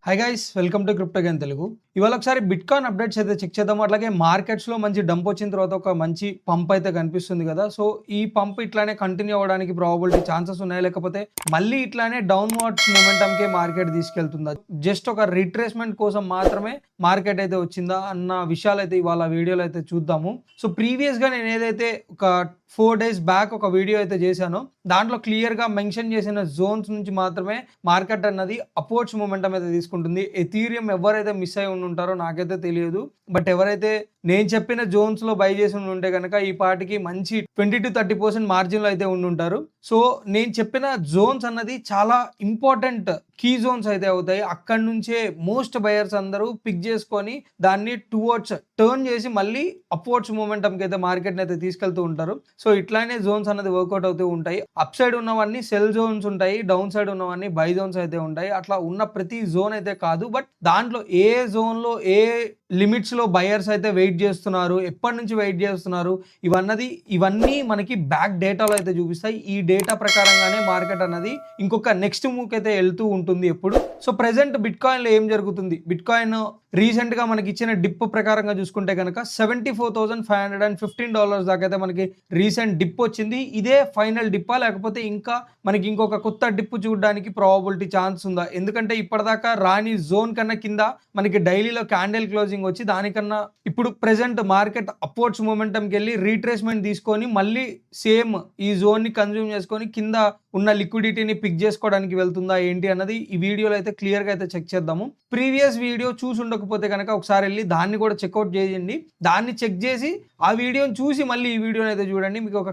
Hi guys, welcome to crypto game Telugu. ఇవాళ ఒకసారి bitcoin updates అయితే చెక్ చేద్దాం. అట్లాగే మార్కెట్స్లో మంచి డంప్ వచ్చిన తర్వాత ఒక మంచి పంప్ అయితే కనిపిస్తుంది కదా. సో ఈ పంప్ ఇట్లానే కంటిన్యూ అవ్వడానికి ప్రాబబిలిటీ ఛాన్సెస్ ఉన్నాయి, లేకపోతే మళ్ళీ ఇట్లానే డౌన్వర్డ్స్ మూమెంటంకే మార్కెట్ తీసుకెళ్తుందా, జస్ట్ ఒక రిట్రేస్మెంట్ కోసం మాత్రమే మార్కెట్ అయితే వచ్చిందా అన్న విషయాలు అయితే ఇవాళ వీడియోలో అయితే చూద్దాము. సో ప్రీవియస్గా నేను ఏదైతే ఒక 4 days బ్యాక్ ఒక వీడియో అయితే చేశానో దాంట్లో క్లియర్గా మెన్షన్ చేసిన జోన్స్ నుంచి మాత్రమే మార్కెట్ అన్నది అప్వర్డ్స్ మూమెంటం అయితే తీసుకుంటుంది. ఎథీరియం ఎవరైతే మిస్ అయి ఉంటారో నాకైతే తెలియదు, బట్ ఎవరైతే నేను చెప్పిన జోన్స్లో బై చేసి ఉంటే కనుక ఈ పాటికి మంచి 20-30% మార్జిన్లో అయితే ఉండుంటారు. సో నేను చెప్పిన జోన్స్ అన్నది చాలా ఇంపార్టెంట్ కీ జోన్స్ అయితే అవుతాయి. అక్కడి నుంచే మోస్ట్ బయర్స్ అందరూ పిక్ చేసుకొని దాన్ని టువర్డ్స్ టర్న్ చేసి మళ్ళీ అప్వర్డ్స్ మూమెంటంకి అయితే మార్కెట్ని అయితే తీసుకెళ్తూ ఉంటారు. సో ఇట్లానే జోన్స్ అనేది వర్కౌట్ అవుతూ ఉంటాయి. అప్ సైడ్ ఉన్నవన్నీ సెల్ జోన్స్ ఉంటాయి, డౌన్ సైడ్ ఉన్నవన్నీ బై జోన్స్ అయితే ఉంటాయి. అట్లా ఉన్న ప్రతి జోన్ అయితే కాదు, బట్ దాంట్లో ఏ జోన్లో ఏ లిమిట్స్లో బయర్స్ అయితే వెయిట్ చేస్తున్నారు, ఎప్పటి నుంచి వెయిట్ చేస్తున్నారు, ఇవన్నీ మనకి బ్యాక్ డేటాలో అయితే చూపిస్తాయి. ఈ డేటా ప్రకారంగానే మార్కెట్ అన్నది ఇంకొక నెక్స్ట్ మూవ్కి అయితే వెళ్తూ ఉంటుంది ఎప్పుడు. సో ప్రెసెంట్ బిట్కాయిన్లో ఏం జరుగుతుంది, బిట్కాయిన్ రీసెంట్గా మనకి ఇచ్చిన డిప్ ప్రకారంగా చూసుకుంటే కనుక $74,515 దాకా అయితే మనకి రీసెంట్ డిప్ వచ్చింది. ఇదే ఫైనల్ డిప్పా, లేకపోతే ఇంకా మనకి ఇంకొక కొత్త డిప్ చూడడానికి ప్రాబబిలిటీ ఛాన్స్ ఉందా? ఎందుకంటే ఇప్పటిదాకా రాని జోన్ కన్నా కింద మనకి డైలీలో క్యాండిల్ క్లోజింగ్ వచ్చి దానికన్నా ఇప్పుడు ప్రెసెంట్ మార్కెట్ అప్వర్డ్స్ మూమెంటంకి వెళ్ళి రీట్రేస్మెంట్ తీసుకొని మళ్ళీ సేమ్ ఈ జోన్ని కన్జ్యూమ్ చేసుకొని కింద ఉన్న లిక్విడిటీని పిక్ చేసుకోవడానికి వెళ్తుందా ఏంటి అన్నది ఈ వీడియోలో అయితే క్లియర్గా అయితే చెక్ చేద్దాము. ప్రీవియస్ వీడియో చూసి ఉండకపోతే కనుక ఒకసారి వెళ్ళి దాన్ని కూడా చెక్అవుట్ చేయండి. దాన్ని చెక్ చేసి ఆ వీడియోని చూసి మళ్ళీ ఈ వీడియోని అయితే చూడండి. మీకు ఒక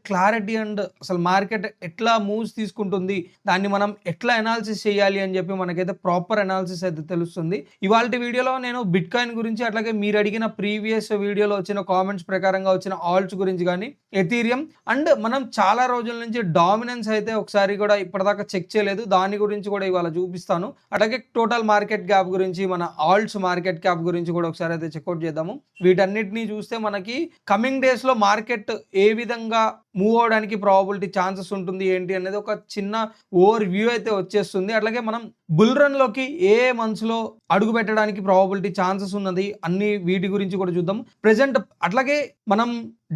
క్లారిటీ అండ్ అసలు మార్కెట్ ఎట్లా మూవ్స్ తీసుకుంటుంది, దాన్ని మనం ఎట్లా అనాలిసిస్ చేయాలి అని చెప్పి మనకైతే ప్రాపర్ అనాలిసిస్ అయితే తెలుస్తుంది. ఇవాళ వీడియోలో నేను బిట్కాయిన్ గురించి, అట్లాగే మీరు అడిగిన ప్రీవియస్ వీడియోలో వచ్చిన కామెంట్స్ ప్రకారంగా వచ్చిన ఆల్ట్స్ గురించి కానీ, ఎథీరియం అండ్ మనం చాలా రోజుల నుంచి డామినెన్స్ అయితే ఒకసారి కూడా ఇప్పటిదాకా చెక్ చేయలేదు, దాని గురించి కూడా ఇవాళ చూపిస్తాను. అట్లాగే టోటల్ మార్కెట్ క్యాప్ గురించి, మన ఆల్ట్స్ మార్కెట్ క్యాప్ గురించి కూడా ఒకసారి అయితే చెక్అవుట్ చేద్దాము. వీటన్నిటిని చూస్తే మనకి కమింగ్ డేస్లో మార్కెట్ ఏ విధంగా మూవ్ అవడానికి ప్రాబబిలిటీ ఛాన్సెస్ ఉంటుంది ఏంటి అనేది ఒక చిన్న ఓవర్ వ్యూ అయితే వచ్చేస్తుంది. అట్లాగే మనం బుల్ రన్లోకి ఏ మంత్స్లో అడుగు పెట్టడానికి ప్రాబబిలిటీ ఛాన్సెస్ ఉన్నది అన్ని వీటి గురించి కూడా చూద్దాం. ప్రెసెంట్ అట్లాగే మనం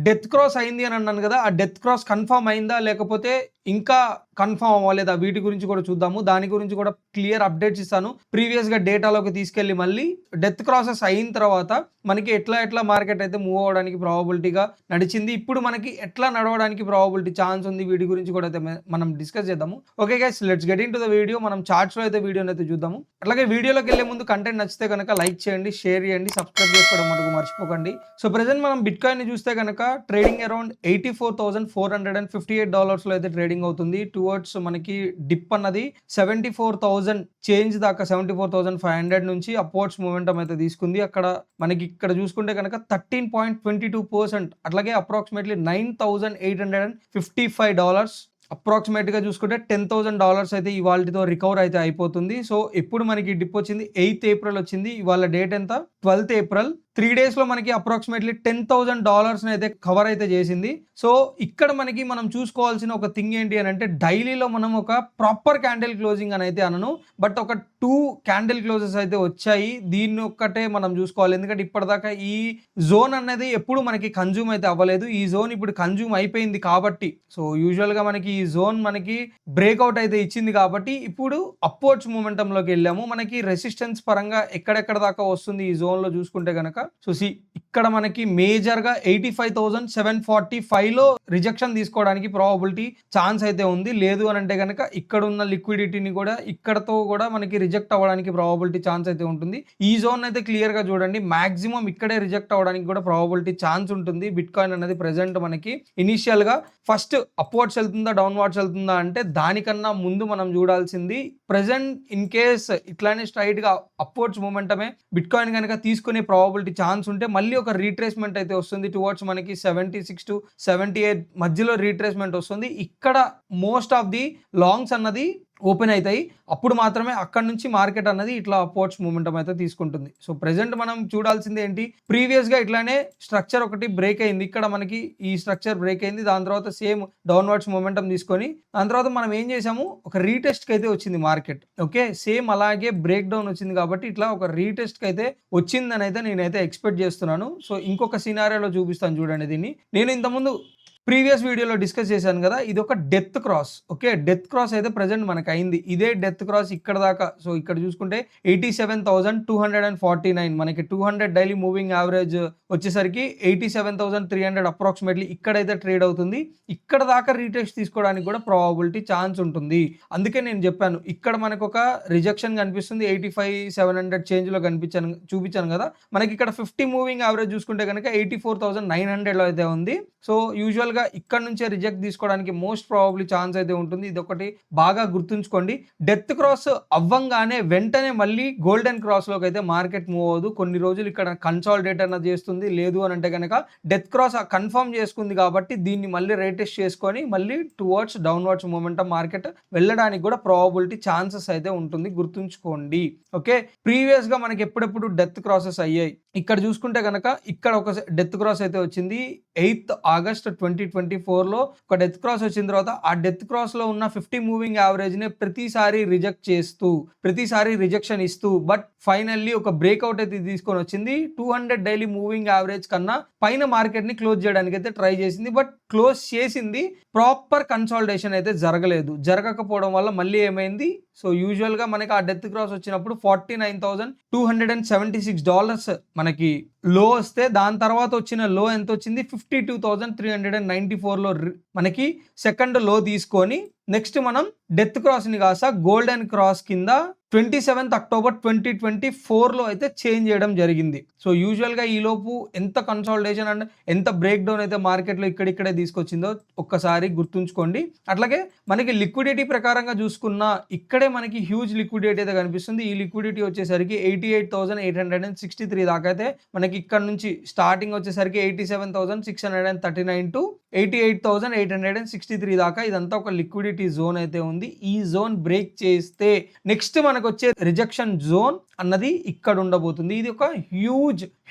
డెత్ క్రాస్ అయింది అని అన్నాను కదా, ఆ డెత్ క్రాస్ కన్ఫర్మ్ అయిందా లేకపోతే ఇంకా కన్ఫర్మ్ అవ్వలేదా, వీటి గురించి కూడా చూద్దాము. దాని గురించి కూడా క్లియర్ అప్డేట్స్ ఇస్తాను. ప్రీవియస్గా డేటాలోకి తీసుకెళ్ళి మళ్ళీ డెత్ క్రాసెస్ అయిన తర్వాత మనకి ఎట్లా మార్కెట్ అయితే మూవ్ అవ్వడానికి ప్రాబబిలిటీగా నడిచింది, ఇప్పుడు మనకి ఎట్లా నడవడానికి ప్రాబబిలిటీ ఛాన్స్ ఉంది, వీటి గురించి కూడా అయితే మనం డిస్కస్ చేద్దాము. Okay guys, let's get in to the video. మనం చార్ట్స్లో అయితే వీడియోని అయితే చూద్దాము. అట్లాగే వీడియోలోకి వెళ్ళే ముందు కంటెంట్ నచ్చితే కనుక లైక్ చేయండి, షేర్ చేయండి, సబ్స్క్రైబ్ చేసుకోవడం మటుకు మర్చిపోకండి. సో ప్రెసెంట్ మనం బిట్కాయిన్ చూస్తే కనుక ట్రేడింగ్ అరౌండ్ $84,458 అయితే ట్రేడింగ్ అవుతుంది. టువర్డ్స్ మనకి డిప్ అన్నది 74,000 చేంజ్ దాకా 74,500 నుంచి అప్వర్డ్స్ మూమెంటం అయితే తీసుకుంది. అక్కడ మనకి ఇక్కడ చూసుకుంటే కనుక 13.22%, అట్లాగే అప్రాక్సిమేట్లీ $9,855 అప్రాక్సిమేట్గా చూసుకుంటే $10,000 అయితే ఇవాళతో రికవర్ అయితే అయిపోతుంది. సో ఇప్పుడు మనకి డిప్ వచ్చింది 8th April వచ్చింది. ఇవాళ డేట్ ఎంత, 12th April. 3 daysలో మనకి అప్రాక్సిమేట్లీ $10,000 అయితే కవర్ అయితే చేసింది. సో ఇక్కడ మనకి మనం చూసుకోవాల్సిన ఒక థింగ్ ఏంటి అని అంటే, డైలీలో మనం ఒక ప్రాపర్ క్యాండిల్ క్లోజింగ్ అని అయితే అనను, బట్ ఒక 2 క్యాండిల్ క్లోజెస్ అయితే వచ్చాయి. దీన్ని ఒక్కటే మనం చూసుకోవాలి, ఎందుకంటే ఇప్పటిదాకా ఈ జోన్ అనేది ఎప్పుడు మనకి కన్జ్యూమ్ అయితే అవ్వలేదు. ఈ జోన్ ఇప్పుడు కన్జ్యూమ్ అయిపోయింది కాబట్టి, సో యూజువల్గా మనకి ఈ జోన్ మనకి బ్రేక్అవుట్ అయితే ఇచ్చింది కాబట్టి ఇప్పుడు అప్వర్డ్స్ మూమెంటంలోకి వెళ్ళాము. మనకి రెసిస్టెన్స్ పరంగా ఎక్కడెక్కడ దాకా వస్తుంది ఈ జోన్లో చూసుకుంటే కనుక, సో ఇక్కడ మనకి మేజర్గా 85,745లో రిజెక్షన్ తీసుకోవడానికి ప్రాబబిలిటీ ఛాన్స్ అయితే ఉంది. లేదు అని అంటే కనుక ఇక్కడ ఉన్న లిక్విడిటీని కూడా ఇక్కడతో కూడా మనకి రిజెక్ట్ అవ్వడానికి ప్రాబబిలిటీ ఛాన్స్ అయితే ఉంటుంది. ఈ జోన్ అయితే క్లియర్గా చూడండి, మాక్సిమం ఇక్కడే రిజెక్ట్ అవ్వడానికి కూడా ప్రాబబిలిటీ ఛాన్స్ ఉంటుంది. బిట్కాయిన్ అనేది ప్రెసెంట్ మనకి ఇనిషియల్గా ఫస్ట్ అప్వర్డ్స్ వెళ్తుందా డౌన్వర్డ్స్ వెళ్తుందా అంటే దానికన్నా ముందు మనం చూడాల్సింది ప్రెసెంట్ ఇన్ కేస్ ఇట్లానే స్ట్రైట్గా అప్వర్డ్స్ మూమెంటమే బిట్కాయిన్ కనుక తీసుకునే ప్రాబబిలిటీ ఛాన్స్ ఉంటే మళ్ళీ ఒక రీట్రేస్మెంట్ అయితే వస్తుంది టువర్డ్స్ మనకి 76 to 78 మధ్యలో రీట్రేస్మెంట్ వస్తుంది. ఇక్కడ మోస్ట్ ఆఫ్ ది లాంగ్స్ అన్నది ఓపెన్ అవుతాయి. అప్పుడు మాత్రమే అక్కడి నుంచి మార్కెట్ అన్నది ఇట్లా అప్‌వర్డ్స్ మొమెంటం అయితే తీసుకుంటుంది. సో, ప్రెజెంట్ మనం చూడాల్సింది ఏంటి, ప్రీవియస్‌గా ఇట్లానే స్ట్రక్చర్ ఒకటి బ్రేక్ అయింది. ఇక్కడ మనకి ఈ స్ట్రక్చర్ బ్రేక్ అయింది. దాని తర్వాత సేమ్ డౌన్‌వర్డ్స్ మొమెంటం తీసుకొని దాని తర్వాత మనం ఏం చేసాము, ఒక రీటెస్ట్‌కి అయితే వచ్చింది మార్కెట్. ఓకే. సేమ్ అలాగే బ్రేక్ డౌన్ వచ్చింది కాబట్టి ఇట్లా ఒక రీటెస్ట్‌కి అయితే వచ్చిందని అయితే నేనైతే ఎక్స్‌పెక్ట్ చేస్తున్నాను. సో, ఇంకొక సినారియోలో చూపిస్తాను చూడండి దీన్ని. నేను ఇంతకుముందు ప్రీవియస్ వీడియోలో డిస్కస్ చేశాను కదా, ఇది ఒక death cross. Okay. Death cross అయితే ప్రెజెంట్ మనకు అయింది. ఇదే డెత్ క్రాస్ ఇక్కడ దాకా. సో, ఇక్కడ చూసుకుంటే 87,249 మనకి 200 డైలీ మూవింగ్ యావరేజ్ వచ్చేసరికి 87,300 అప్రాక్సిమేట్లీ ఇక్కడైతే ట్రేడ్ అవుతుంది. ఇక్కడ దాకా రీటెస్ట్ తీసుకోవడానికి కూడా ప్రాబబిలిటీ ఛాన్స్ ఉంటుంది. అందుకే నేను చెప్పాను, ఇక్కడ మనకు ఒక రిజెక్షన్ కనిపిస్తుంది. 85,700 చేంజ్లో చూపించాను కదా, మనకి ఇక్కడ 50 మూవింగ్ యావరేజ్ చూసుకుంటే కనుక 84,900లో అయితే ఉంది. సో, యూజువల్గా ఇక్కడ నుంచే రిజెక్ట్ తీసుకోవడానికి మోస్ట్ ప్రాబబ్లీ ఛాన్స్ అయితే ఉంటుంది. ఇది ఒకటి బాగా గుర్తుంచుకోండి. డెత్ క్రాస్ అవ్వంగానే వెంటనే మళ్ళీ గోల్డెన్ క్రాస్ లోకి అయితే మార్కెట్ మూవ్ అవ్వదు. కొన్ని రోజులు ఇక్కడ కన్సాలిడేట్ అన్నది చేస్తుంది. లేదు అని అంటే కనుక డెత్ క్రాస్ కన్ఫర్మ్ చేసుకుంది కాబట్టి దీన్ని మళ్ళీ రేటెస్ట్ చేసుకొని మళ్ళీ టువర్డ్స్ డౌన్వర్డ్స్ మొమెంటం మార్కెట్ వెళ్ళడానికి కూడా ప్రాబబిలిటీ ఛాన్సెస్ అయితే ఉంటుంది. గుర్తుంచుకోండి. ఓకే. ప్రీవియస్ గా మనకి ఎప్పుడెప్పుడు డెత్ క్రాసెస్ అయ్యాయి, ఇక్కడ చూసుకుంటే కనుక ఇక్కడ ఒక డెత్ క్రాస్ అయితే వచ్చింది. 8th ఆగస్ట్ 2024లో ఒక డెత్ క్రాస్ వచ్చిన తర్వాత ఆ డెత్ క్రాస్ లో ఉన్న 50 మూవింగ్ యావరేజ్ ని ప్రతిసారి రిజెక్ట్ చేస్తూ ప్రతిసారి రిజెక్షన్ ఇస్తూ బట్ ఫైనల్లీ ఒక బ్రేక్అవుట్ అయితే తీసుకొని వచ్చింది. 200 డైలీ మూవింగ్ యావరేజ్ కన్నా పైన మార్కెట్ ని క్లోజ్ చేయడానికి అయితే ట్రై చేసింది. బట్ క్లోజ్ చేసింది, ప్రాపర్ కన్సాలిడేషన్ అయితే జరగకపోవడం వల్ల మళ్ళీ ఏమైంది, సో యూజువల్ గా మనకి ఆ డెత్ క్రాస్ వచ్చినప్పుడు $49,276 మనకి లో వస్తే దాని తర్వాత వచ్చిన లో ఎంత వచ్చింది, 52,394లో మనకి సెకండ్ లో తీసుకొని నెక్స్ట్ మనం డెత్ క్రాస్ ని కాస్త గోల్డెన్ క్రాస్ కింద 27th అక్టోబర్ 2024లో అయితే చేంజ్ చేయడం జరిగింది. సో యూజువల్ గా ఈ లోపు ఎంత కన్సాలిడేషన్ అండ్ ఎంత బ్రేక్ డౌన్ అయితే మార్కెట్ లో ఇక్కడిక్కడే తీసుకొచ్చిందో ఒక్కసారి గుర్తుంచుకోండి. అట్లాగే మనకి లిక్విడిటీ ప్రకారంగా చూసుకున్న ఇక్కడే మనకి హ్యూజ్ లిక్విడిటీ అయితే కనిపిస్తుంది. ఈ లిక్విడిటీ వచ్చేసరికి 88,863 దాకా అయితే మనకి ఇక్కడ నుంచి స్టార్టింగ్ వచ్చేసరికి 87,639 టు 88,863 దాకా ఇదంతా ఒక లిక్విడిటీ జోన్ అయితే ఉంది. ఈ జోన్ బ్రేక్ చేస్తే నెక్స్ట్ మనకు వచ్చే రిజెక్షన్ జోన్ అన్నది ఇక్కడ ఉండబోతుంది. ఇది ఒక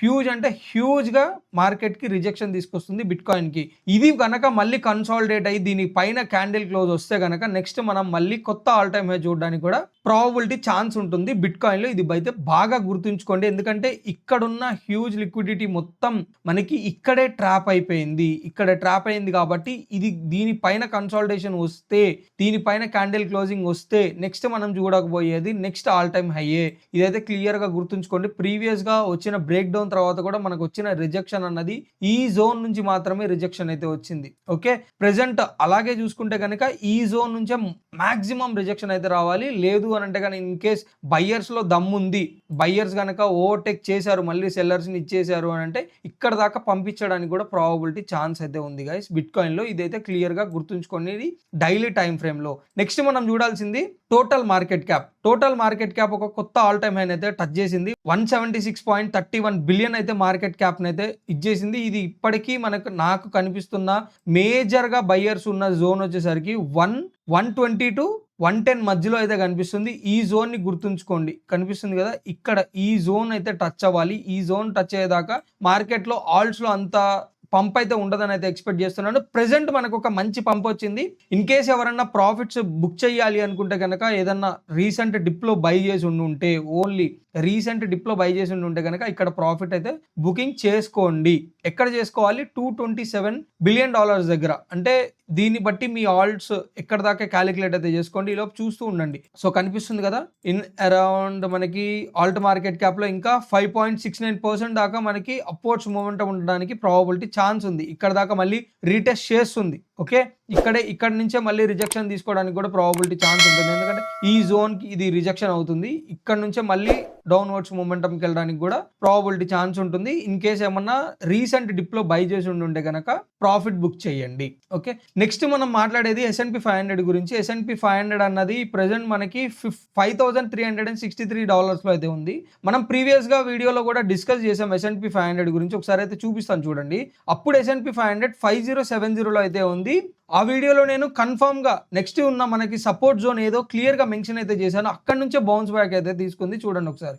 హ్యూజ్ అంటే హ్యూజ్ గా మార్కెట్ కి రిజెక్షన్ తీసుకొస్తుంది బిట్ కాయిన్ కి. ఇది కనుక మళ్ళీ కన్సాలిడేట్ అయ్యి దీని పైన క్యాండిల్ క్లోజ్ వస్తే కనుక నెక్స్ట్ మనం మళ్ళీ కొత్త ఆల్ టైమ్ హై చూడడానికి కూడా ప్రాబబిలిటీ ఛాన్స్ ఉంటుంది బిట్ కాయిన్ లో. ఇది అయితే బాగా గుర్తుంచుకోండి, ఎందుకంటే ఇక్కడున్న హ్యూజ్ లిక్విడిటీ మొత్తం మనకి ఇక్కడే ట్రాప్ అయిపోయింది. ఇక్కడ ట్రాప్ అయింది కాబట్టి ఇది దీనిపైన కన్సాలిడేషన్ వస్తే, దీనిపైన క్యాండిల్ క్లోజింగ్ వస్తే నెక్స్ట్ మనం చూడకపోయేది నెక్స్ట్ ఆల్ టైమ్ హైయే. ఇదైతే క్లియర్ గా గుర్తుంచుకోండి. ప్రీవియస్ గా వచ్చిన బ్రేక్ డౌన్ తర్వాత కూడా మనకు వచ్చిన రిజెక్షన్ అన్నది ఈ జోన్ నుంచి మాత్రమే రిజెక్షన్ అయితే వచ్చింది. ఓకే. ప్రెసెంట్ అలాగే చూసుకుంటే కనుక ఈ జోన్ నుంచే మాక్సిమం రిజెక్షన్ అయితే రావాలి. లేదు అని అంటే కనుక ఇన్ కేస్ బయ్యర్స్ లో దమ్ముంది, బయ్యర్స్ కనుక ఓవర్టేక్ చేశారు, మళ్ళీ సెల్లర్స్ ని ఇచ్చేసారు అని అంటే ఇక్కడ దాకా పంపించడానికి కూడా ప్రాబబిలిటీ ఛాన్స్ అయితే ఉంది గైస్ బిట్ కాయిన్ లో. ఇదైతే క్లియర్ గా గుర్తుంచుకోండి డైలీ టైం ఫ్రేమ్ లో. నెక్స్ట్ మనం చూడాల్సింది total market cap. Total market cap ఒక కొత్త ఆల్ టైమ్ హై అయితే టచ్ చేసింది. 176.31 బిలియన్ అయితే మార్కెట్ క్యాప్ అయితే ఇచ్చేసింది. ఇది ఇప్పటికీ నాకు కనిపిస్తున్న మేజర్ గా బయ్యర్స్ ఉన్న జోన్ వచ్చేసరికి 120 to 110 మధ్యలో అయితే కనిపిస్తుంది. ఈ జోన్ ని గుర్తుంచుకోండి, కనిపిస్తుంది కదా ఇక్కడ ఈ జోన్ అయితే టచ్ అవ్వాలి. ఈ జోన్ టచ్ అయ్యేదాకా మార్కెట్ లో ఆల్ట్స్ లో అంత పంప్ అయితే ఉండదని అయితే ఎక్స్పెక్ట్ చేస్తున్నాను. ప్రెసెంట్ మనకు ఒక మంచి పంప్ వచ్చింది. ఇన్ కేస్ ఎవరన్నా ప్రాఫిట్స్ బుక్ చేయాలి అనుకుంటే కనుక ఏదన్నా రీసెంట్ డిప్ లో బై చేసి ఉంటే, ఓన్లీ రీసెంట్ డిప్ లో బై చేసి ఉంటే కనుక ఇక్కడ ప్రాఫిట్ అయితే బుకింగ్ చేసుకోండి. ఎక్కడ చేసుకోవాలి, $227 బిలియన్ దగ్గర. అంటే దీన్ని బట్టి మీ ఆల్ట్స్ ఎక్కడ దాకా క్యాలిక్యులేట్ అయితే చేసుకోండి. ఈలోపు చూస్తూ ఉండండి. సో కనిపిస్తుంది కదా, ఇన్ అరౌండ్ మనకి ఆల్ట్ మార్కెట్ క్యాప్ లో ఇంకా 5.69% దాకా మనకి అప్వర్డ్స్ మూమెంటం ఉండడానికి ప్రాబబిలిటీ ఛాన్స్ ఉంది. ఇక్కడ దాకా మళ్ళీ రీటెస్ట్ చేస్తుంది. ఓకే. ఇక్కడ నుంచే మళ్ళీ రిజెక్షన్ తీసుకోవడానికి కూడా ప్రాబబిలిటీ ఛాన్స్ ఉంటుంది, ఎందుకంటే ఈ జోన్ కి ఇది రిజెక్షన్ అవుతుంది. ఇక్కడ నుంచే మళ్ళీ డౌన్వర్డ్స్ మూమెంటంకి వెళ్ళడానికి కూడా ప్రాబబిలిటీ ఛాన్స్ ఉంటుంది. ఇన్ కేస్ ఏమన్నా రీసెంట్ డిప్ లో బై చేసి ఉంటే కనుక ప్రాఫిట్ బుక్ చేయండి. ఓకే. నెక్స్ట్ మనం మాట్లాడేది S&P 500 గురించి. S&P 500 అన్నది ప్రెసెంట్ మనకి $5,363 లో అయితే ఉంది. మనం ప్రీవియస్ గా వీడియోలో కూడా డిస్కస్ చేసాం S&P 500 గురించి. ఒకసారి అయితే చూపిస్తాను చూడండి. అప్పుడు S&P 500 5070 లో అయితే ఉంది. ఆ వీడియోలో నేను కన్ఫర్మ్ గా నెక్స్ట్ ఉన్న మనకి సపోర్ట్ జోన్ ఏదో క్లియర్ గా మెన్షన్ అయితే చేశాను, అక్కడ నుంచే బౌన్స్ బ్యాక్ అయితే తీసుకుంది. చూడండి ఒకసారి.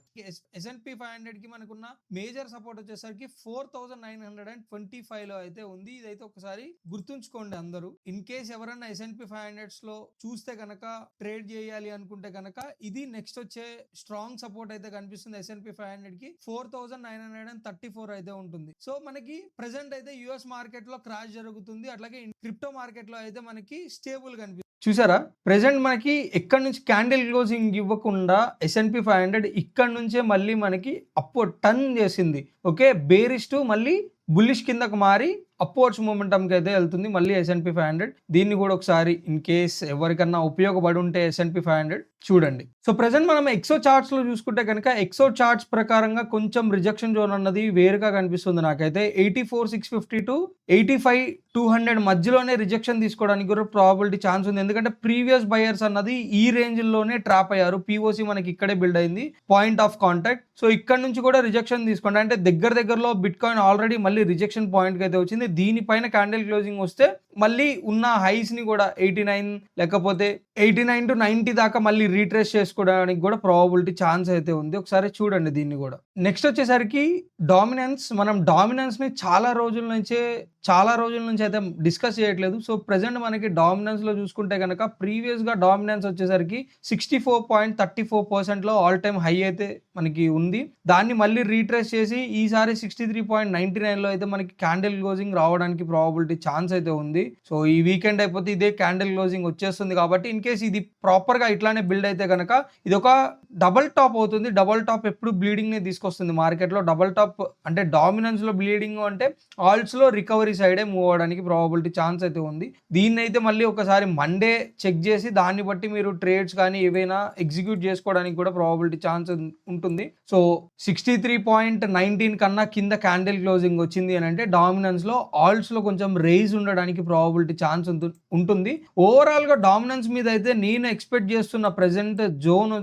S&P 500 కి మనకున్న మేజర్ సపోర్ట్ వచ్చేసరికి 4925 లో అయితే ఉంది. ఇదైతే ఒకసారి గుర్తుంచుకోండి అందరూ. ఇన్ కేస్ ఎవరన్నా S&P 500 లో చూస్తే కనుక ట్రేడ్ చేయాలి అనుకుంటే కనుక ఇది నెక్స్ట్ వచ్చే స్ట్రాంగ్ సపోర్ట్ అయితే కనిపిస్తుంది. S&P 500 కి 4934 అయితే ఉంటుంది. సో మనకి ప్రెసెంట్ అయితే యుఎస్ మార్కెట్ లో క్రాష్ జరుగుతుంది, అట్లాగే క్రిప్టో మార్కెట్ లో అయితే మనకి స్టేబుల్ కనిపిస్తుంది. చూసారా, ప్రెసెంట్ మనకి ఎక్కడి నుంచి క్యాండిల్ క్లోజింగ్ ఇవ్వకుండా S&P 500 ఇక్కడ నుంచే మళ్ళీ మనకి అప్వర్డ్ టర్న్ చేసింది. ఓకే, బేరిష్ టు మళ్ళీ బుల్లిష్ కిందకు మారి అప్వర్డ్స్ మూమెంటంకి అయితే వెళ్తుంది మళ్ళీ S&P 500. దీన్ని కూడా ఒకసారి ఇన్ కేస్ ఎవరికన్నా ఉపయోగపడి ఉంటే S&P 500 చూడండి. సో ప్రెసెంట్ మనం ఎక్సో చార్ట్స్ లో చూసుకుంటే కనుక ఎక్సో చార్ట్స్ ప్రకారంగా కొంచెం రిజెక్షన్ జోన్ అన్నది వేరుగా కనిపిస్తుంది నాకైతే. 84,650 టు 85,200 మధ్యలోనే రిజెక్షన్ తీసుకోవడానికి కూడా ప్రాబిలిటీ ఛాన్స్ ఉంది. ఎందుకంటే ప్రీవియస్ బయర్స్ అన్నది ఈ రేంజ్ లోనే ట్రాప్ అయ్యారు. POC మనకి ఇక్కడే బిల్డ్ అయింది, పాయింట్ ఆఫ్ కాంటాక్ట్. సో ఇక్కడ నుంచి కూడా రిజెక్షన్ తీసుకోండి, అంటే దగ్గరలో బిట్ కాయిన్ ఆల్రెడీ మళ్ళీ రిజెక్షన్ పాయింట్ కి అయితే వచ్చింది. దీనిపైన క్యాండిల్ క్లోజింగ్ వస్తే మళ్ళీ ఉన్న హైస్ ని కూడా 89 లేకపోతే 89 to 90 దాకా మళ్ళీ రీట్రేస్ చేసుకోవడానికి కూడా ప్రాబిలిటీ ఛాన్స్ అయితే ఉంది. ఒకసారి చూడండి దీన్ని కూడా. నెక్స్ట్ వచ్చేసరికి డామినెన్స్. మనం డామినెన్స్ ని చాలా రోజుల నుంచి అయితే డిస్కస్ చేయట్లేదు. సో ప్రెసెంట్ మనకి డామినెన్స్ లో చూసుకుంటే కనుక ప్రీవియస్ గా డామినెన్స్ వచ్చేసరికి 64.34% లో ఆల్ టైమ్ హై అయితే మనకి ఉంది. దాన్ని మళ్ళీ రీట్రేస్ చేసి ఈసారి 63.99 లో అయితే మనకి క్యాండిల్ క్లోజింగ్ రావడానికి ప్రాబిలిటీ ఛాన్స్ అయితే ఉంది. సో ఈ వీకెండ్ అయిపోతే ఇదే క్యాండిల్ క్లోజింగ్ వచ్చేస్తుంది. కాబట్టి ఇన్ కేస్ ఇది ప్రాపర్ గా ఇట్లానే బిల్డ్ అయితే కనుక ఇది ఒక డబల్ టాప్ అవుతుంది. డబల్ టాప్ ఎప్పుడు బ్లీడింగ్ ని తీసుకొస్తుంది మార్కెట్ లో. డబల్ టాప్ అంటే డామినెన్స్ లో బ్లీడింగ్ అంటే ఆల్ట్స్ లో రికవరీ సైడే మూవ్ అవడానికి ప్రాబిలిటీ ఛాన్స్ అయితే ఉంది. దీన్ని అయితే మళ్ళీ ఒకసారి మండే చెక్ చేసి దాన్ని బట్టి మీరు ట్రేడ్స్ కానీ ఏవైనా ఎగ్జిక్యూట్ చేసుకోవడానికి కూడా ప్రాబిలిటీ ఛాన్స్ ఉంటుంది. సో 63.19 కన్నా కింద క్యాండిల్ క్లోజింగ్ వచ్చింది అని అంటే డామినెన్స్ లో ఆల్ట్స్ లో కొంచెం రైజ్ ఉండడానికి ప్రాబిలిటీ ఛాన్స్ ఉంటుంది. ఓవరాల్ గా డామినెన్స్ మీద అయితే నేను ఎక్స్పెక్ట్ చేస్తున్న ప్రెసెంట్ జోన్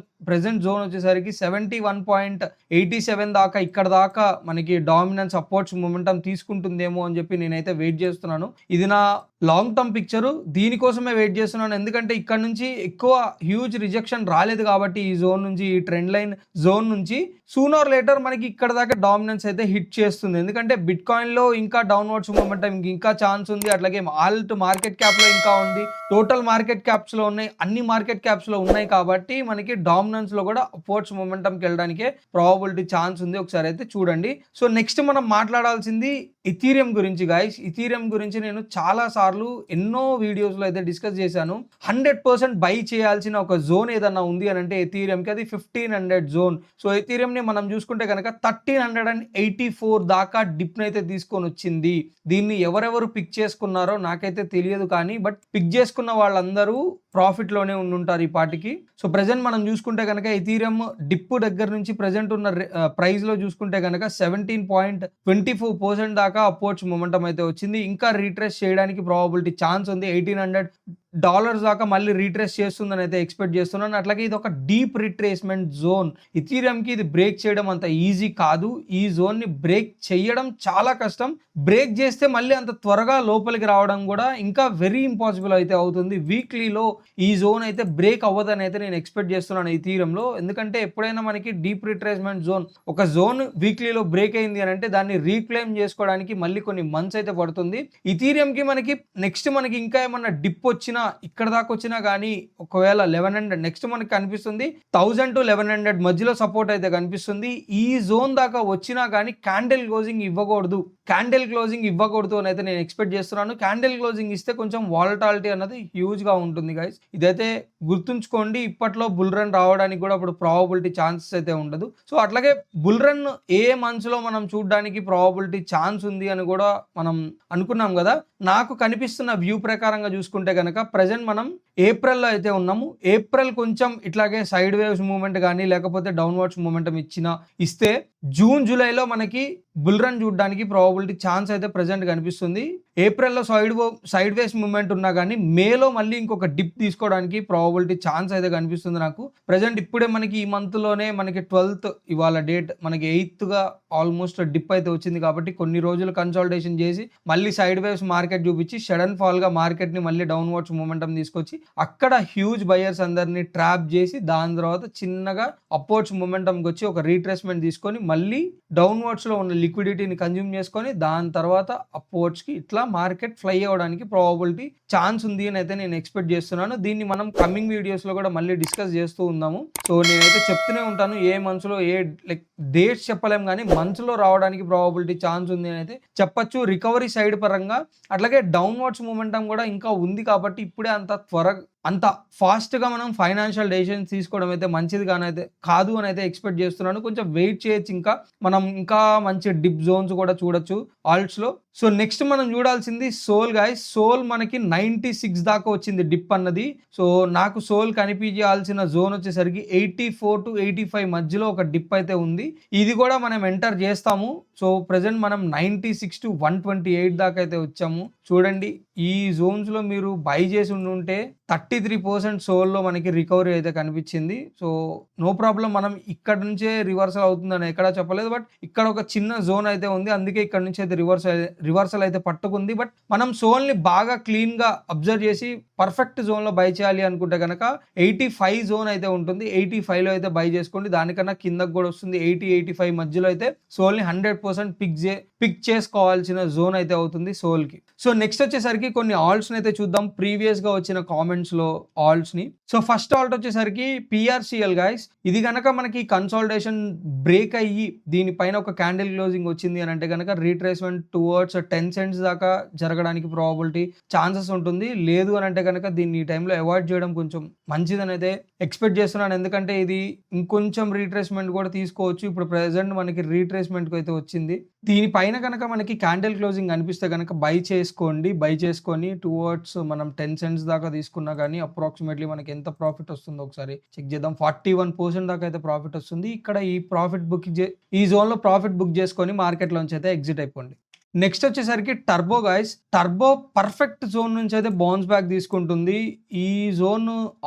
వచ్చేసరికి 71.87 దాకా, ఇక్కడ దాకా మనకి డామినెన్స్ అప్వర్డ్స్ మొమెంటం తీసుకుంటుందేమో అని చెప్పి నేనైతే వెయిట్ చేస్తున్నాను. ఇది నా లాంగ్ టర్మ్ పిక్చరు, దీనికోసమే వెయిట్ చేస్తున్నాను. ఎందుకంటే ఇక్కడ నుంచి ఎక్కువ హ్యూజ్ రిజెక్షన్ రాలేదు కాబట్టి ఈ జోన్ నుంచి, ఈ ట్రెండ్ లైన్ జోన్ నుంచి సూనర్ లేటర్ మనకి ఇక్కడ దాకా డామినెన్స్ అయితే హిట్ చేస్తుంది. ఎందుకంటే బిట్ కాయిన్ లో ఇంకా డౌన్వర్డ్స్ మొమెంటం ఇంకా ఛాన్స్ ఉంది, అట్లాగే ఆల్ట్ మార్కెట్ క్యాప్ లో ఇంకా ఉంది, టోటల్ మార్కెట్ క్యాప్స్ లో ఉన్నాయి, అన్ని మార్కెట్ క్యాప్స్ లో ఉన్నాయి. కాబట్టి మనకి డామినెన్స్ లో కూడా అప్వర్డ్స్ మొమెంటంకి వెళ్ళడానికి ప్రాబిలిటీ ఛాన్స్ ఉంది. ఒకసారి అయితే చూడండి. సో నెక్స్ట్ మనం మాట్లాడాల్సింది ఇథీరియం గురించి గాయస్. ఇథీరియం గురించి నేను చాలా సార్లు ఎన్నో వీడియోస్ లో అయితే డిస్కస్ చేశాను. 100% బై చేయాల్సిన ఒక జోన్ ఏదన్నా ఉంది అని అంటే ఎథీరియం కి అది 1500 జోన్. సో ఎథీరియం ని మనం చూసుకుంటే కనుక 1384 దాకా డిప్ అయితే తీసుకొని వచ్చింది. దీన్ని ఎవరెవరు పిక్ చేసుకున్నారో నాకైతే తెలియదు, కానీ బట్ పిక్ చేసుకున్న వాళ్ళందరూ ప్రాఫిట్ లోనే ఉండుంటారు ఈ పాటికి. సో ప్రెసెంట్ మనం చూసుకుంటే కనుక ఎథీరియం డిప్ దగ్గర నుంచి ప్రెసెంట్ ఉన్న ప్రైస్ లో చూసుకుంటే కనుక 17.24% దాకా అప్వర్డ్స్ మొమెంటం అయితే వచ్చింది. ఇంకా రీట్రేస్ చేయడానికి ప్రాబిలిటీ ఛాన్స్ ఉంది. $1,800 దాకా మళ్ళీ రీట్రేస్ చేస్తుందని అయితే ఎక్స్పెక్ట్ చేస్తున్నాను. అట్లాగే ఇది ఒక డీప్ రిట్రేస్మెంట్ జోన్. ఇథీరియంకి ఇది బ్రేక్ చేయడం అంత ఈజీ కాదు. ఈ జోన్ ని బ్రేక్ చేయడం చాలా కష్టం. బ్రేక్ చేస్తే మళ్ళీ అంత త్వరగా లోపలికి రావడం కూడా ఇంకా వెరీ ఇంపాసిబుల్ అయితే అవుతుంది. వీక్లీలో ఈ జోన్ అయితే బ్రేక్ అవ్వదని అయితే నేను ఎక్స్పెక్ట్ చేస్తున్నాను ఇథీరియంలో. ఎందుకంటే ఎప్పుడైనా మనకి డీప్ రిట్రేస్మెంట్ జోన్, ఒక జోన్ వీక్లీలో బ్రేక్ అయింది అని అంటే దాన్ని రీక్లెయిమ్ చేసుకోవడానికి మళ్ళీ కొన్ని మంత్స్ అయితే పడుతుంది. ఇథీరియంకి నెక్స్ట్ మనకి ఇంకా ఏమన్నా డిప్ వచ్చినా, ఇక్కడ దాకా వచ్చినా కానీ ఒకవేళ 1100 నెక్స్ట్ మనకి కనిపిస్తుంది 1000 to 1100 మధ్యలో సపోర్ట్ అయితే కనిపిస్తుంది. ఈ జోన్ దాకా వచ్చినా కానీ క్యాండిల్ క్లోజింగ్ ఇవ్వకూడదు అని అయితే నేను ఎక్స్పెక్ట్ చేస్తున్నాను. క్యాండిల్ క్లోజింగ్ ఇస్తే కొంచెం వాలటాలిటీ అన్నది హ్యూజ్ గా ఉంటుంది గైస్. ఇదైతే గుర్తుంచుకోండి. ఇప్పట్లో బుల్ రన్ రావడానికి కూడా ఇప్పుడు ప్రాబబిలిటీ ఛాన్సెస్ అయితే ఉండదు. సో అట్లాగే బుల్ రన్ ఏ మంత్స్ లో మనం చూడడానికి ప్రాబబిలిటీ ఛాన్స్ ఉంది అని కూడా మనం అనుకున్నాం కదా. నాకు కనిపిస్తున్న వ్యూ ప్రకారంగా చూసుకుంటే కనుక ప్రెసెంట్ మనం ఏప్రిల్లో అయితే ఉన్నాము. ఏప్రిల్ కొంచెం ఇట్లాగే సైడ్ వేవ్స్ మూవ్మెంట్ కానీ లేకపోతే డౌన్వర్డ్స్ మూమెంటం ఇస్తే జూన్ జూలైలో మనకి బుల్ రన్ చూడడానికి ప్రాబబిలిటీ ఛాన్స్ అయితే ప్రెజెంట్ కనిపిస్తుంది. ఏప్రిల్లో సైడ్ వేస్ మూవ్మెంట్ ఉన్నా కానీ మేలో మళ్ళీ ఇంకొక డిప్ తీసుకోవడానికి ప్రాబబిలిటీ ఛాన్స్ అయితే కనిపిస్తుంది నాకు. ప్రెజెంట్ ఇప్పుడే మనకి ఈ మంత్లోనే మనకి 12th ఇవాళ డేట్, మనకి 8th ఆల్మోస్ట్ డిప్ అయితే వచ్చింది కాబట్టి కొన్ని రోజులు కన్సాలిడేషన్ చేసి మళ్ళీ సైడ్ వేస్ మార్కెట్ చూపించి సడన్ ఫాల్గా మార్కెట్ని మళ్ళీ డౌన్వర్డ్స్ మూమెంటం తీసుకొచ్చి అక్కడ హ్యూజ్ బయర్స్ అందరినీ ట్రాప్ చేసి దాని తర్వాత చిన్నగా అప్వర్డ్స్ మూమెంటంకి వచ్చి ఒక రీట్రేస్మెంట్ తీసుకొని మళ్ళీ డౌన్వర్డ్స్లో ఉన్న లిక్విడిటీని కన్జ్యూమ్ చేసుకొని దాని తర్వాత అప్వర్డ్స్కి ఇట్లా మార్కెట్ ఫ్లై అవ్వడానికి ప్రాబబిలిటీ ఛాన్స్ ఉంది అని అయితే నేను ఎక్స్పెక్ట్ చేస్తున్నాను. దీన్ని మనం కమింగ్ వీడియోస్లో కూడా మళ్ళీ డిస్కస్ చేస్తూ ఉందాము. సో నేనైతే చెప్తూనే ఉంటాను, ఏ మంత్స్లో ఏ డేట్స్ చెప్పలేం కానీ మంత్స్లో రావడానికి ప్రాబబిలిటీ ఛాన్స్ ఉంది అని అయితే చెప్పచ్చు. రికవరీ సైడ్ పరంగా అట్లాగే డౌన్వర్డ్స్ మూమెంటం కూడా ఇంకా ఉంది కాబట్టి ఇప్పుడే అంత ఫాస్ట్గా మనం ఫైనాన్షియల్ డెసిషన్స్ తీసుకోవడం అయితే మంచిది కాదు అని అయితే ఎక్స్పెక్ట్ చేస్తున్నాను. కొంచెం వెయిట్ చేయొచ్చు, మనం ఇంకా మంచి డిప్ జోన్స్ కూడా చూడొచ్చు ఆల్ట్స్లో. సో నెక్స్ట్ మనం చూడాల్సింది సోల్ గాయ్స్. సోల్ మనకి 96 దాకా వచ్చింది డిప్ అన్నది. సో నాకు సోల్ కనిపించాల్సిన జోన్ వచ్చేసరికి 84 to 85 మధ్యలో ఒక డిప్ అయితే ఉంది. ఇది కూడా మనం ఎంటర్ చేస్తాము. సో ప్రజెంట్ మనం 96 to 128 దాకా అయితే వచ్చాము. చూడండి, ఈ జోన్స్లో మీరు బై చేసి ఉంటే 33% సోల్లో మనకి రికవరీ అయితే కనిపించింది. సో నో ప్రాబ్లం, మనం ఇక్కడ నుంచే రివర్సల్ అవుతుందని ఎక్కడా చెప్పలేదు, బట్ ఇక్కడ ఒక చిన్న జోన్ అయితే ఉంది, అందుకే ఇక్కడ నుంచి అయితే రివర్సల్ అయితే పట్టుకుంది. బట్ మనం సోల్ని బాగా క్లీన్గా అబ్జర్వ్ చేసి పర్ఫెక్ట్ జోన్లో బై చేయాలి అనుకుంటే కనుక 85 జోన్ అయితే ఉంటుంది. 85లో అయితే బై చేసుకోండి, దానికన్నా కిందకు కూడా వస్తుంది. 80-85 మధ్యలో అయితే సోల్ని 100% పిక్ చేసుకోవాల్సిన జోన్ అయితే అవుతుంది సోల్కి. సో నెక్స్ట్ వచ్చేసరికి కొన్ని ఆల్ట్స్ని అయితే చూద్దాం, ప్రీవియస్గా వచ్చిన కామెంట్స్లో ఆల్ట్స్ని. సో ఫస్ట్ ఆల్ట్ వచ్చేసరికి PRCL గాయ్స్. ఇది కనుక మనకి కన్సాలిడేషన్ బ్రేక్ అయ్యి దీనిపైన ఒక క్యాండిల్ క్లోజింగ్ వచ్చింది అని అంటే కనుక రీట్రేస్మెంట్ టువర్డ్స్ 10 cents దాకా జరగడానికి ప్రాబబిలిటీ ఛాన్సెస్ ఉంటుంది. లేదు అని అంటే కనుక దీన్ని ఈ టైంలో అవాయిడ్ చేయడం కొంచెం మంచిదని అయితే ఎక్స్పెక్ట్ చేస్తున్నాను, ఎందుకంటే ఇది ఇంకొంచెం రీట్రేస్మెంట్ కూడా తీసుకోవచ్చు. ఇప్పుడు ప్రెసెంట్ మనకి రీట్రేస్మెంట్కి అయితే వచ్చింది. దీనిపైన కనుక మనకి క్యాండిల్ క్లోజింగ్ అనిపిస్తే కనుక బై చేసుకొని టువర్డ్స్ మనం 10 cents దాకా తీసుకున్నా కానీ అప్రాక్సిమేట్లీ మనకి ఎంత ప్రాఫిట్ వస్తుందో ఒకసారి చెక్ చేద్దాం. 41% దాకా అయితే ప్రాఫిట్ వస్తుంది. ఇక్కడ ఈ జోన్లో ప్రాఫిట్ బుక్ చేసుకొని మార్కెట్లోంచి అయితే ఎగ్జిట్ అయిపోండి. నెక్స్ట్ వచ్చేసరికి turbo guys. Turbo perfect zone నుంచి అయితే బౌన్స్ బ్యాక్ తీసుకుంటుంది. ఈ జోన్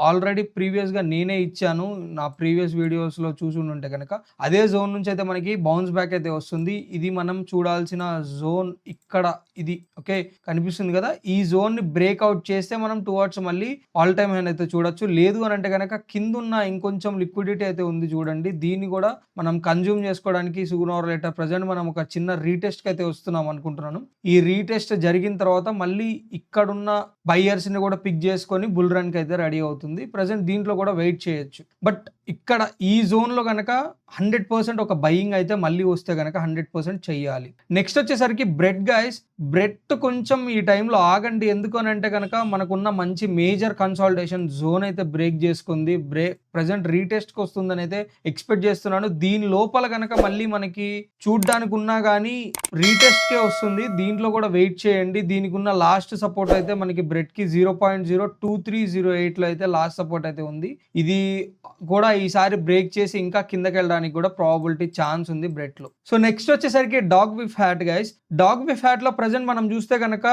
ఆల్రెడీ ప్రీవియస్గా నేనే ఇచ్చాను, నా ప్రీవియస్ వీడియోస్లో చూసి ఉంటే కనుక అదే జోన్ నుంచి అయితే మనకి బౌన్స్ బ్యాక్ అయితే వస్తుంది. ఇది మనం చూడాల్సిన జోన్ ఇక్కడ, ఇది ఓకే కనిపిస్తుంది కదా. ఈ జోన్ని బ్రేక్అవుట్ చేస్తే మనం టువర్డ్స్ మళ్ళీ ఆల్ టైమ్ హై అయితే చూడొచ్చు. లేదు అని అంటే కనుక కిందున్న ఇంకొంచెం లిక్విడిటీ అయితే ఉంది చూడండి, దీన్ని కూడా మనం కన్జ్యూమ్ చేసుకోవడానికి సూన్ ఆర్ లేటర్ ప్రెజెంట్ మనం ఒక చిన్న రీటెస్ట్కి అయితే వస్తున్నాం అనుకుంటున్నాను. ఈ రీటెస్ట్ జరిగిన తర్వాత మళ్ళీ ఇక్కడున్న బయ్యర్స్ ని కూడా పిక్ చేసుకొని బుల్ రన్ కి అయితే రెడీ అవుతుంది. ప్రెసెంట్ దీంట్లో కూడా వెయిట్ చేయొచ్చు. బట్ ఇక్కడ ఈ జోన్ లో కనుక 100% ఒక బయింగ్ అయితే మళ్ళీ వస్తే కనుక 100% చెయ్యాలి. నెక్స్ట్ వచ్చేసరికి బ్రెడ్ గాయ్స్. బ్రెడ్ కొంచెం ఈ టైంలో ఆగండి, ఎందుకు అని అంటే కనుక మనకున్న మంచి మేజర్ కన్సాలిడేషన్ జోన్ అయితే బ్రేక్ చేసుకుంది. ప్రెసెంట్ రీటెస్ట్కి వస్తుందని అయితే ఎక్స్పెక్ట్ చేస్తున్నాను. దీని లోపల కనుక మళ్ళీ మనకి చూడ్డానికి ఉన్నా కానీ రీటెస్ట్కే వస్తుంది. దీంట్లో కూడా వెయిట్ చేయండి. దీనికి ఉన్న లాస్ట్ సపోర్ట్ అయితే మనకి బ్రెడ్కి 0.02308లో అయితే లాస్ట్ సపోర్ట్ అయితే ఉంది. ఇది కూడా ఈసారి బ్రేక్ చేసి ఇంకా కిందకి వెళ్ళడానికి కూడా ప్రాబబిలిటీ ఛాన్స్ ఉంది బ్రెడ్లో. సో నెక్స్ట్ వచ్చేసరికి dog whiff hat guys. Dog whiff హ్యాట్లో ప్రెసెంట్ మనం చూస్తే కనుక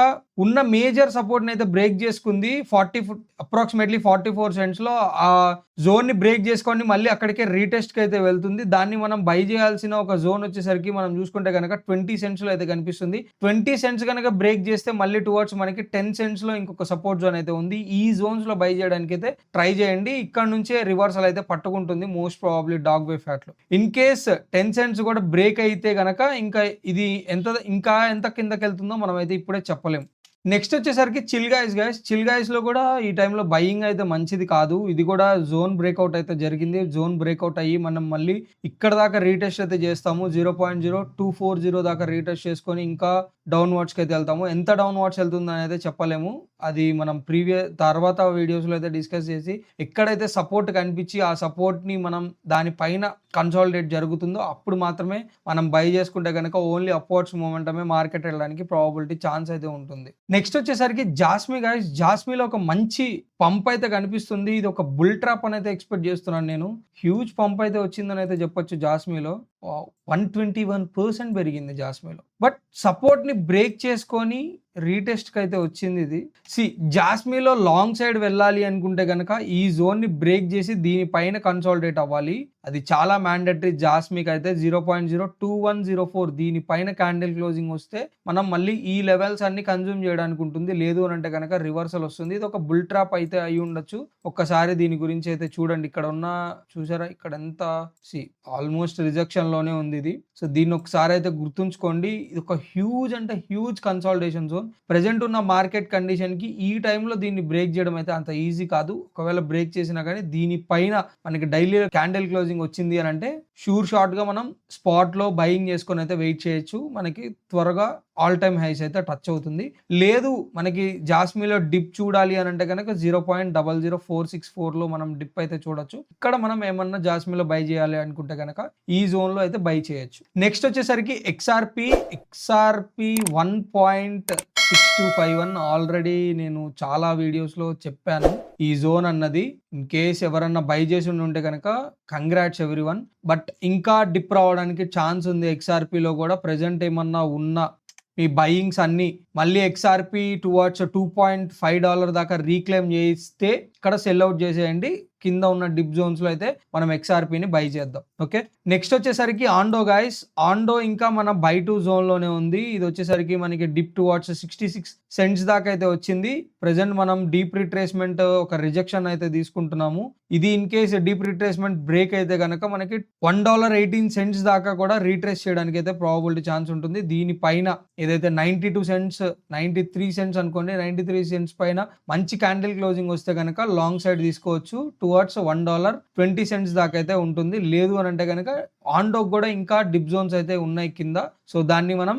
ఉన్న మేజర్ సపోర్ట్ని అయితే బ్రేక్ చేసుకుంది. అప్రాక్సిమేట్లీ 44 cents ఆ జోన్ని బ్రేక్ చేసుకొని మళ్ళీ అక్కడికే రీటెస్ట్కి అయితే వెళ్తుంది. దాన్ని మనం బై చేయాల్సిన ఒక జోన్ వచ్చేసరికి మనం చూసుకుంటే కనుక 20 cents అయితే కనిపిస్తుంది. 20 cents కనుక బ్రేక్ చేస్తే మళ్ళీ టువర్డ్స్ మనకి 10 cents ఇంకొక సపోర్ట్ జోన్ అయితే ఉంది. ఈ జోన్స్ లో బై చేయడానికి అయితే ట్రై చేయండి. ఇక్కడ నుంచే రివర్సల్ అయితే పట్టుకుంటుంది మోస్ట్ ప్రాబబ్లీ డాగ్ వే ఫ్యాట్ లో. ఇన్ కేస్ 10 cents కూడా బ్రేక్ అయితే కనుక ఇంకా ఇది ఎంత కిందకి వెళ్తుందో మనం అయితే ఇప్పుడే చెప్పలేం. నెక్స్ట్ వచ్చేసరికి చిల్ గాయ్స్ లో కూడా ఈ టైంలో బయింగ్ అయితే మంచిది కాదు. ఇది కూడా జోన్ బ్రేక్అవుట్ అయితే జరిగింది. జోన్ బ్రేక్అవుట్ అయ్యి మనం మళ్ళీ ఇక్కడ దాకా రీటెస్ట్ అయితే చేస్తాము. 0.0240 దాకా రీటెస్ట్ చేసుకొని ఇంకా డౌన్వర్డ్స్కి అయితే వెళ్తాము. ఎంత డౌన్వర్డ్స్ వెళ్తుంది అనేది చెప్పలేము, అది మనం తర్వాత వీడియోస్లో అయితే డిస్కస్ చేసి ఎక్కడైతే సపోర్ట్ కనిపించి ఆ సపోర్ట్ని మనం దానిపైన కన్సాలిడేట్ జరుగుతుందో అప్పుడు మాత్రమే మనం బై చేసుకుంటే కనుక ఓన్లీ అప్వర్డ్స్ మూమెంటమే మార్కెట్ వెళ్ళడానికి ప్రాబబిలిటీ ఛాన్స్ అయితే ఉంటుంది. నెక్స్ట్ వచ్చేసరికి జాస్మి గాయ్స్. జాస్మిలో ఒక మంచి పంప్ అయితే కనిపిస్తుంది. ఇది ఒక బుల్ ట్రాప్ అని అయితే ఎక్స్పెక్ట్ చేస్తున్నాను నేను. హ్యూజ్ పంప్ అయితే వచ్చిందని అయితే చెప్పొచ్చు జాస్మిలో. 121% పెరిగింది జాస్మిలో. బట్ సపోర్ట్‌ని బ్రేక్ చేసుకొని రీటెస్ట్‌కి అయితే వచ్చింది ఇది. జాస్మిలో లాంగ్ సైడ్ వెళ్ళాలి అనుకుంటే గనక ఈ జోన్‌ని బ్రేక్ చేసి దీనిపైన కన్సాలిడేట్ అవ్వాలి. అది చాలా మ్యాండేటరీ. జాస్మికి అయితే 0.02104 దీనిపైన క్యాండిల్ క్లోజింగ్ వస్తే మనం మళ్ళీ ఈ లెవెల్స్ అన్ని కన్జ్యూమ్ చేయడానికి ఉంటుంది. లేదు అని అంటే గనక రివర్సల్ వస్తుంది. ఇది ఒక బుల్ ట్రాప్ అయితే అయి ఉండొచ్చు. ఒక్కసారి దీని గురించి అయితే చూడండి. ఇక్కడ ఉన్న చూసారా ఇక్కడ ఎంత ఆల్మోస్ట్ రిజెక్షన్ లోనే ఉంది ఇది. సో దీన్ని ఒకసారి అయితే గుర్తుంచుకోండి. ఇది ఒక హ్యూజ్ అంటే హ్యూజ్ కన్సాలిడేషన్ జోన్. ప్రెజెంట్ ఉన్న మార్కెట్ కండిషన్ కి ఈ టైంలో దీన్ని బ్రేక్ చేయడం అయితే అంత ఈజీ కాదు. ఒకవేళ బ్రేక్ చేసినా కానీ దీనిపైన మనకి డైలీ క్యాండిల్ క్లోజింగ్ వచ్చింది అని అంటే షూర్ షార్ట్ గా మనం స్పాట్ లో బయింగ్ చేసుకొని అయితే వెయిట్ చేయొచ్చు. మనకి త్వరగా ఆల్ టైమ్ హైస్ అయితే టచ్ అవుతుంది. లేదు మనకి జాస్మిలో డిప్ చూడాలి అని అంటే కనుక 0.00464 లో మనం డిప్ అయితే చూడొచ్చు. ఇక్కడ మనం ఏమన్నా జాస్మిలో బై చేయాలి అనుకుంటే కనుక ఈ జోన్ లో అయితే బై చేయొచ్చు. నెక్స్ట్ వచ్చేసరికి ఎక్స్ఆర్పి 1.6251 ఆల్రెడీ నేను చాలా వీడియోస్ లో చెప్పాను. ఈ జోన్ అన్నది ఇన్ కేస్ ఎవరన్నా బై చేసి ఉంటే కనుక కంగ్రాట్స్ ఎవ్రీవన్. బట్ ఇంకా డిప్ రావడానికి ఛాన్స్ ఉంది. ఎక్స్ఆర్పిలో కూడా ప్రెజెంట్ ఏమన్నా ఉన్న మీ బయింగ్స్ అన్ని మళ్ళీ ఎక్స్ఆర్పి టువర్డ్స్ $2.5 దాకా రీక్లెయిమ్ చేస్తే ఇక్కడ సెల్ అవుట్ చేసేయండి. కింద ఉన్న డిప్ జోన్స్ లో అయితే మనం ఎక్స్ఆర్పిని బై చేద్దాం. ఓకే, నెక్స్ట్ వచ్చేసరికి ఆండో గైస్. ఆండో ఇంకా మన బై టు జోన్ లోనే ఉంది. ఇది వచ్చేసరికి మనకి డిప్ టువర్డ్స్ 66 సెంట్స్ దాకా అయితే వచ్చింది. ప్రెసెంట్ మనం డీప్ రిట్రేస్మెంట్ ఒక రిజెక్షన్ అయితే తీసుకుంటున్నాము. ఇది in case deep retracement break అయితే కనుక మనకి $1.18 దాకా కూడా రీట్రేస్ చేయడానికి అయితే ప్రాబబిలిటీ ఛాన్స్ ఉంటుంది. దీనిపైన ఏదైతే 92 సెంట్స్ 93 సెంట్స్ అనుకోండి, 93 సెంట్స్ పైన మంచి క్యాండిల్ క్లోజింగ్ వస్తే కనుక లాంగ్ సైడ్ తీసుకోవచ్చు. టువర్డ్స్ $1.20 దాకా అయితే ఉంటుంది. లేదు అని అంటే కనుక ఆండో కూడా ఇంకా డిప్ జోన్స్ అయితే ఉన్నాయి కింద. సో దాన్ని మనం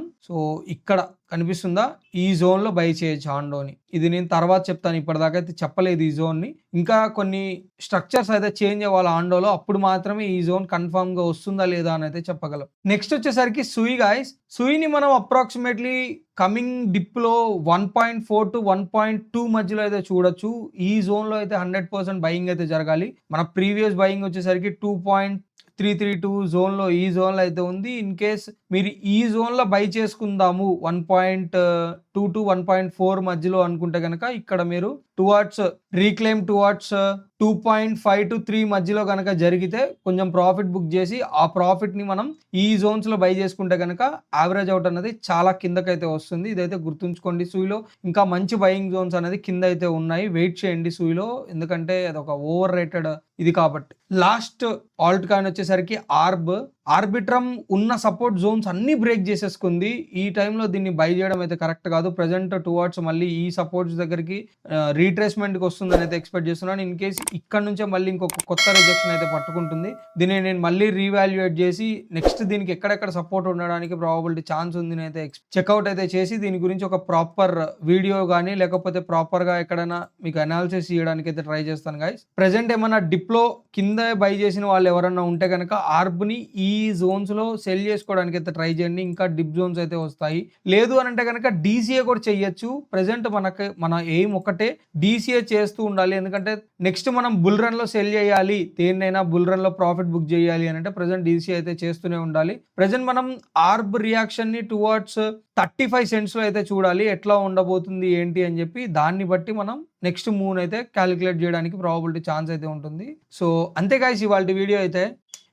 ఇక్కడ కనిపిస్తుందా ఈ జోన్ లో బై చేయొచ్చు ఆండోని. ఇది నేను తర్వాత చెప్తాను. ఇప్పటిదాకా అయితే చెప్పలేదు ఈ జోన్ ని. ఇంకా కొన్ని స్ట్రక్చర్స్ అయితే చేంజ్ అవ్వాలి ఆండోలో. అప్పుడు మాత్రమే ఈ జోన్ కన్ఫర్మ్ గా వస్తుందా లేదా అని అయితే చెప్పగలం. నెక్స్ట్ వచ్చేసరికి సుయి గాయస్. సుయిని మనం అప్రాక్సిమేట్లీ కమింగ్ డిప్ లో 1.4 to 1.2 మధ్యలో అయితే చూడొచ్చు. ఈ జోన్ లో అయితే 100% బయింగ్ అయితే జరగాలి. మన ప్రీవియస్ బయింగ్ వచ్చేసరికి 2.332 జోన్ లో ఈ జోన్ లో అయితే ఉంది. ఇన్ కేస్ మీరు ఈ జోన్ లో బై చేసుకుందాము 1.2 to 1.4 మధ్యలో అనుకుంటే కనుక ఇక్కడ మీరు టువర్డ్స్ రీక్లెయిమ్ టువర్డ్స్ 2.5 to 3 మధ్యలో కనుక జరిగితే కొంచెం ప్రాఫిట్ బుక్ చేసి ఆ ప్రాఫిట్ ని మనం ఈ జోన్స్ లో బై చేసుకుంటే కనుక యావరేజ్ అవుట్ అనేది చాలా కిందకైతే వస్తుంది. ఇదైతే గుర్తుంచుకోండి. సూయిలో ఇంకా మంచి బయింగ్ జోన్స్ అనేది కింద అయితే ఉన్నాయి. వెయిట్ చేయండి సూయిలో, ఎందుకంటే అది ఒక ఓవర్ రేటెడ్ ఇది కాబట్టి. లాస్ట్ ఆల్ట్ కాయిన్ వచ్చేసరికి ఆర్బిట్రమ్ ఉన్న సపోర్ట్ జోన్స్ అన్ని బ్రేక్ చేసేసుకుంది. ఈ టైంలో దీన్ని బై చేయడం అయితే కరెక్ట్ కాదు. ప్రెజెంట్ టువర్డ్స్ మళ్ళీ ఈ సపోర్ట్స్ దగ్గరికి రీట్రేస్మెంట్కి వస్తుందని అయితే ఎక్స్పెక్ట్ చేస్తున్నాను. ఇన్ కేస్ ఇక్కడ నుంచే మళ్ళీ ఇంకొక కొత్త రిజెక్షన్ అయితే పట్టుకుంటుంది. దీన్ని నేను మళ్ళీ రీవాల్యుయేట్ చేసి నెక్స్ట్ దీనికి ఎక్కడెక్కడ సపోర్ట్ ఉండడానికి ప్రాబబిలిటీ ఛాన్స్ ఉంది అయితే చెక్అవుట్ అయితే చేసి దీని గురించి ఒక ప్రాపర్ వీడియో కానీ లేకపోతే ప్రాపర్గా ఎక్కడైనా మీకు అనాలిసిస్ చేయడానికి అయితే ట్రై చేస్తాను గైస్. ప్రెజెంట్ ఏమన్నా డిప్లో కింద బై చేసిన వాళ్ళు ఎవరన్నా ఉంటే కనుక ఆర్బ్ని ఈ జోన్స్ లో సెల్ చేసుకోవడానికి అయితే ట్రై చేయండి. ఇంకా డిప్ జోన్స్ అయితే వస్తాయి. లేదు అని అంటే కనుక డీసీఏ కూడా చెయ్యొచ్చు. ప్రెసెంట్ మన ఎయిమ్ ఒకటే డీసీఏ చేస్తూ ఉండాలి. ఎందుకంటే నెక్స్ట్ మనం బుల్ రన్ లో సెల్ చేయాలి, దేన్నైనా బుల్ రన్ లో ప్రాఫిట్ బుక్ చేయాలి అని అంటే ప్రెసెంట్ డీసీఏ అయితే చేస్తూనే ఉండాలి. ప్రెసెంట్ మనం ఆర్బ్ రియాక్షన్ ని టువర్డ్స్ 35 సెంట్స్ లో అయితే చూడాలి ఎట్లా ఉండబోతుంది ఏంటి అని చెప్పి. దాన్ని బట్టి మనం నెక్స్ట్ మూవ్ అయితే క్యాలిక్యులేట్ చేయడానికి ప్రాబబిలిటీ ఛాన్స్ అయితే ఉంటుంది. సో అంతే గైస్ ఇవాళ వీడియో అయితే.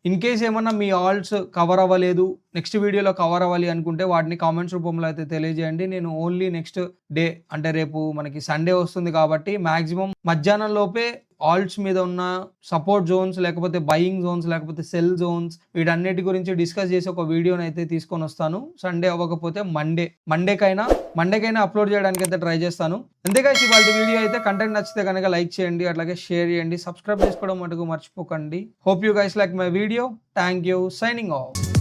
ఇన్ కేస్ ఏమన్నా మీ ఆల్ట్స్ కవర్ అవ్వలేదు, నెక్స్ట్ వీడియోలో కవర్ అవ్వాలి అనుకుంటే వాటిని కామెంట్స్ రూపంలో అయితే తెలియజేయండి. నేను ఓన్లీ నెక్స్ట్ డే అంటే రేపు మనకి సండే వస్తుంది కాబట్టి మ్యాక్సిమం మధ్యాహ్నం లోపే ఆల్ట్స్ మీద ఉన్న సపోర్ట్ జోన్స్ లేకపోతే బయింగ్ జోన్స్ లేకపోతే సెల్ జోన్స్ వీటన్నిటి గురించి డిస్కస్ చేసి ఒక వీడియోని అయితే తీసుకొని వస్తాను. సండే అవ్వకపోతే మండేకైనా అప్లోడ్ చేయడానికి అయితే ట్రై చేస్తాను. అంతేకాదు ఇవాళ వీడియో అయితే కంటెంట్ నచ్చితే కనుక లైక్ చేయండి, అట్లాగే షేర్ చేయండి, సబ్స్క్రైబ్ చేసుకోవడం మటుకు మర్చిపోకండి. Hope you guys like my video. Thank you. Signing off.